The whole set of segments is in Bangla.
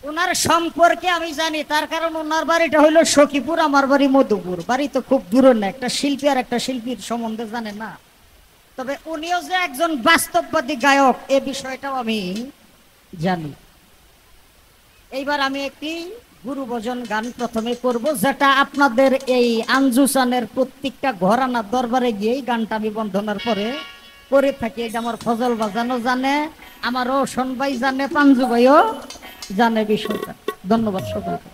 ওনার সম্পর্কে আমি জানি, তার কারণ ওনার বাড়িটা হইলো সখীপুর, আমার বাড়ি মধুপুর। বাড়ি তো খুব দূর না, একটা শিল্পী আর একটা শিল্পীর সম্বন্ধে জানে না। তবে উনিও যে একজন বাস্তববাদী গায়ক এ বিষয়টাও আমি জানি। এইবার আমি একটি গুরুভজন গান প্রথমে করব, যেটা আপনাদের এই আঞ্জুসানের প্রত্যেকটা ঘরানা দরবারে গিয়ে গানটা আমি বন্ধনার পরে করে থাকি। এটা আমার ফজল বাজানো জানে, আমার রোশন ভাই জানে, পাঞ্জু ভাইও জানে বিষয়টা। ধন্যবাদ সকলকে।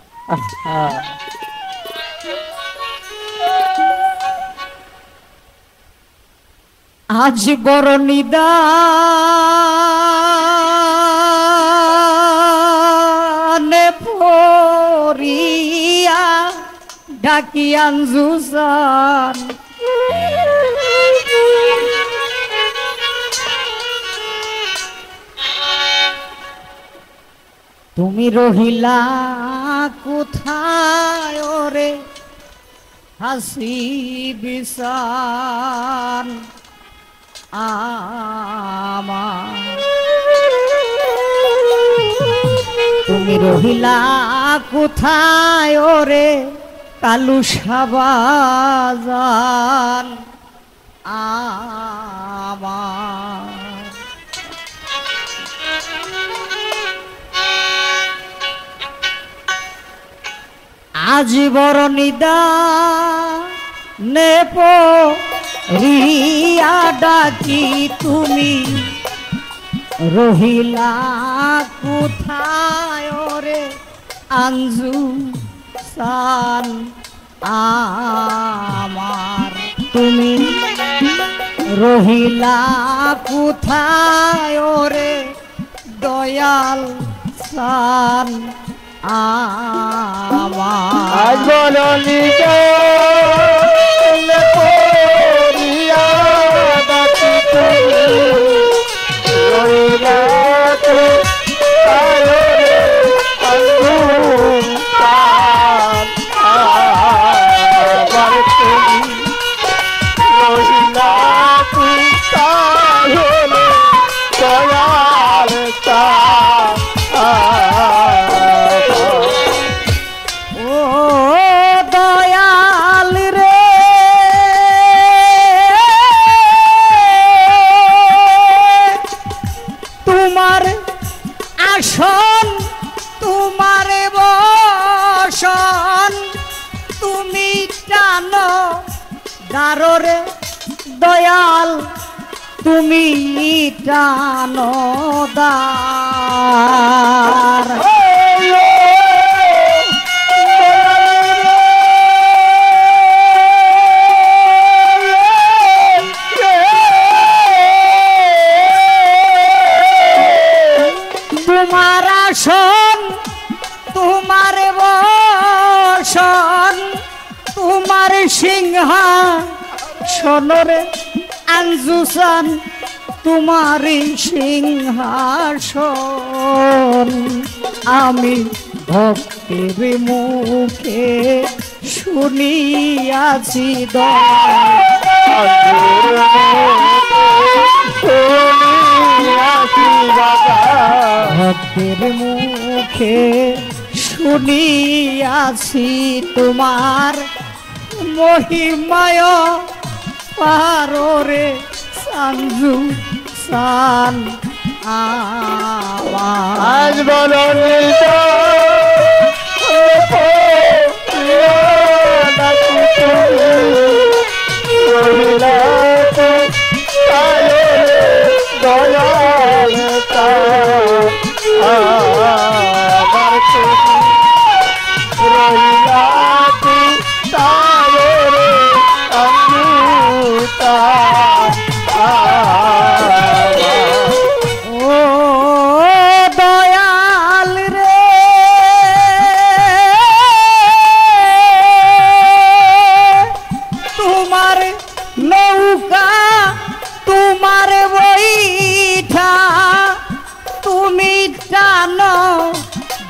আজ বড় নিদানে পড়িয়া ডাকি আঞ্জুসান, তুমি রহিলা কোথায় ওরে হাসি বিসান আমার, তুমি রহিলা কোথায় ওরে কালু সাবাজান আমার। আজ বড় নিদানে পড়িয়া ডাকি তুমি রহিলা কোথায় ওরে আঞ্জুসান আমার, তুমি রহিলা কোথায় ওরে দয়াল সান আমার। দাররে দয়াল তুমি টানো দার, তোমার আসন তোমার বসন তোমার সিংহাসনরে আঞ্জুসান, তোমারই সিংহাসন আমি ভক্তের মুখে শুনিয়াছি ভক্তের মুখে শুনিয়াছি তোমার মহিমায় পাররে আঞ্জুসান আমার। আজ বলো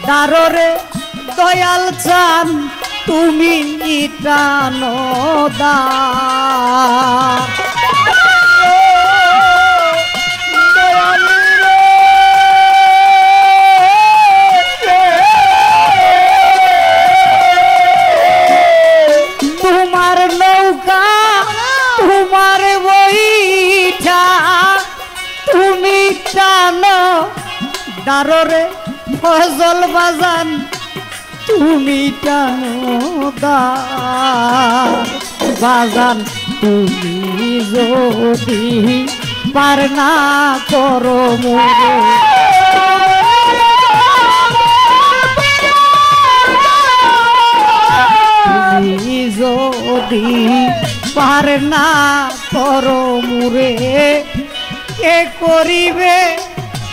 দাররে দয়াল চান তুমি টানো দার, আররে ফজল বাজান তুমি টানো দ্বার বাজান তুমি যদি পার না করো মোরে তুমি যদি পার না করো মোরে কে করিবে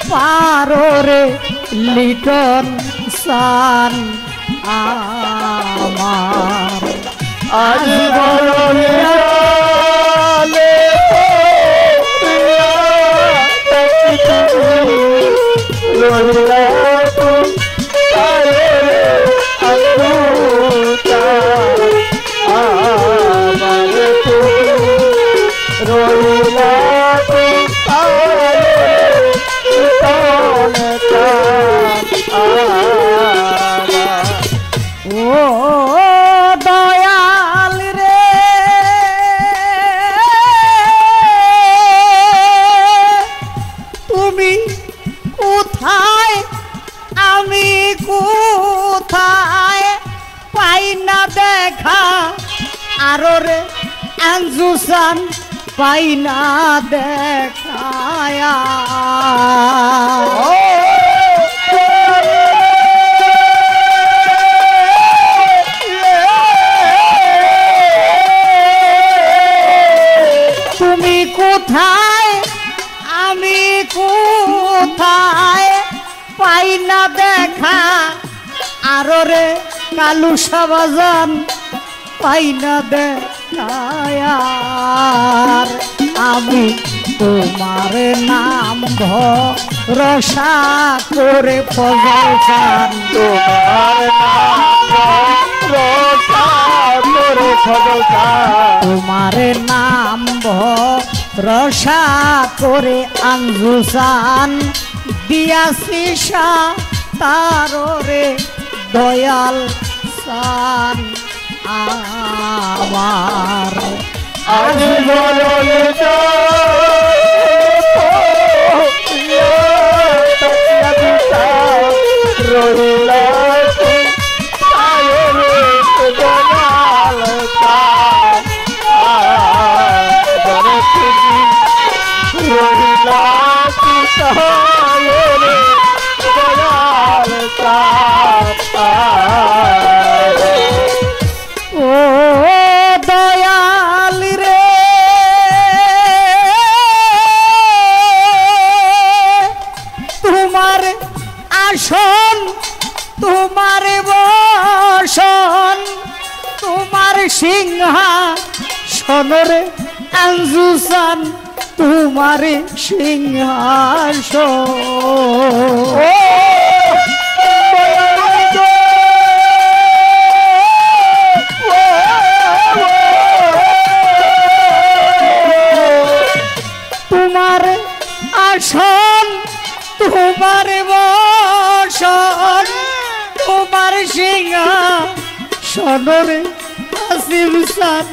পাররে লিটন সান আমার আজ বরলে ও দয়াল রে তুমি কোথায় আমি কোথায় পাই না দেখা আরো রে আঞ্জুসান পাই না দেখায়া তুমি কোথায় আমি কোথায় পাই না দেখা আরো রে কালু সাবাজান পাই না দেখায়ার আমি তোমার নাম ভরসা করে ফজল খান তোমার তোমার নাম ভরসা করে আঞ্জুসান দিয়াছি তারে দয়াল সান আমার আজ বরলে রহিলা ও দয়াল রে তোমার আসন তোমার বসন তোমার সিংহাসন রে আঞ্জুসান তোমার সিংহাসন তোমার আসন তোমার বসন তোমার সিংহাসন রে আসিম সান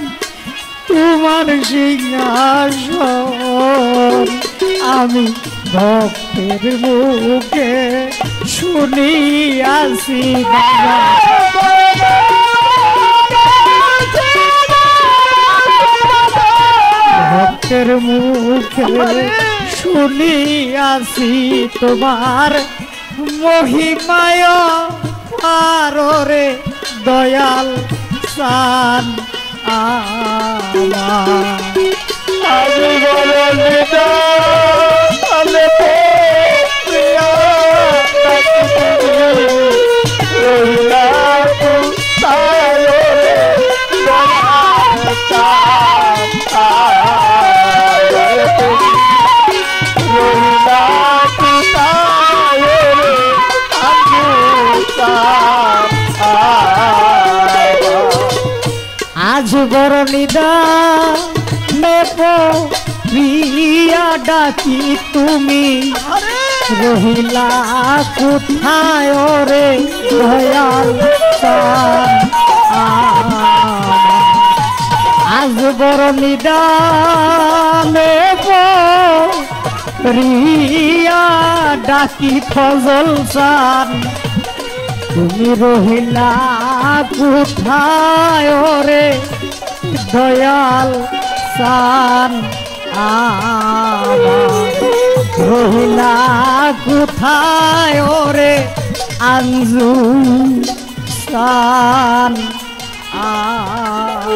তোমার সিংহাসন আমি ভক্তের মুখে শুনিয়াছি বাবা ভক্তের মুখে শুনিয়াছি তোমার মহিমায় পাররে দয়াল সান আমার আজ বরলে রহিলা আজ বড় নিদানে প্রিয়া ডাকি তুমি রহিলা কোথায় রে দয়াল সান আজ বড় নিদানে রিয়া ডাকি ফজল চান তুমি রহিলা কোথায় ওরে দয়াল চান আমার রহিলা কোথায় ওরে আঞ্জু চান আমার